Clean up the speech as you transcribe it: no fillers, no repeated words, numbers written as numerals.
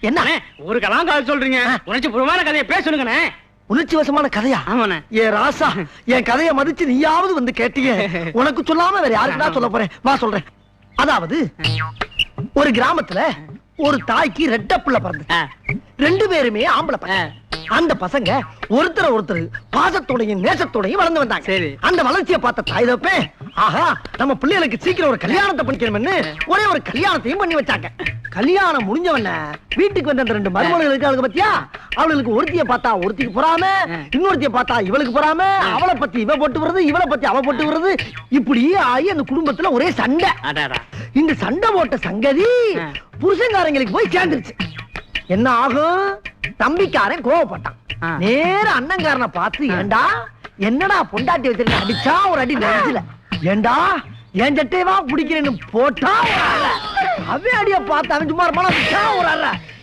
என்ன ஒரு கதை சொல்றீங்க? உணர்ச்சி பூர்வமான கதையை பேசணுங்கண்ணே. உணர்ச்சி வசமான கதையா? ஆமாண்ணே. ஏ ராசா, என் கதையை மதிச்சு நீயாவது வந்து கேட்டீங்க. உனக்கு சொல்லாம வேற யாருக்குடா சொல்ல போறேன்? வா சொல்றேன். அதாவது ஒரு கிராமத்துல ஒரு தாய்க்கு ரெட்ட புள்ள பிறந்து, ரெண்டு பேருமே ஆம்பளை பசங்க. அந்த பசங்க ஒருத்தர் பாசத்தோடையும் நேசத்தோடையும் வளர்ந்து வந்தாங்க. சரி. அந்த வளர்ச்சியை பார்த்த தாய் தப்பே, ஆஹா நம்ம பிள்ளைகளுக்கு சீக்கிரம் ஒரு கல்யாணத்தை பண்ணிக்கணும்னு ஒரே ஒரு கல்யாணத்தையும் பண்ணி வச்சாங்க. கல்யாணம் முடிஞ்சவன வீட்டுக்கு வந்த அந்த ரெண்டு மருமகள் இருக்காளுங்க பத்தியா, அவளுக்கு ஒருத்திய பார்த்தா ஒருத்திக்கு பொறாம, இன்னொருத்திய பார்த்தா இவளுக்கு பொறாம, அவளை பத்தி இவ போட்டு வருது, இவளை பத்தி அவ போட்டு வருது. இப்படி ஆகி அந்த குடும்பத்துல ஒரே சண்டை. இந்த சண்டை போட்ட சங்கதி புருஷங்காரங்களுக்கு போய் சேர்ந்துருச்சு. என்ன ஆகும்? தம்பிக்காரன் கோவப்பட்டான். நேர அண்ணங்காரனை பார்த்து, ஏண்டா என்னடா பொண்டாட்டி வச்சிருக்க, அடிச்சா ஒரு அடி நெஞ்சில, ஏண்டா என் சட்டையவா பிடிக்கிறேன்னு போட்டா ஒரு அற. அவன் அடிய பார்த்து அவன் சும்மா இருப்பானா, ஒரு அற.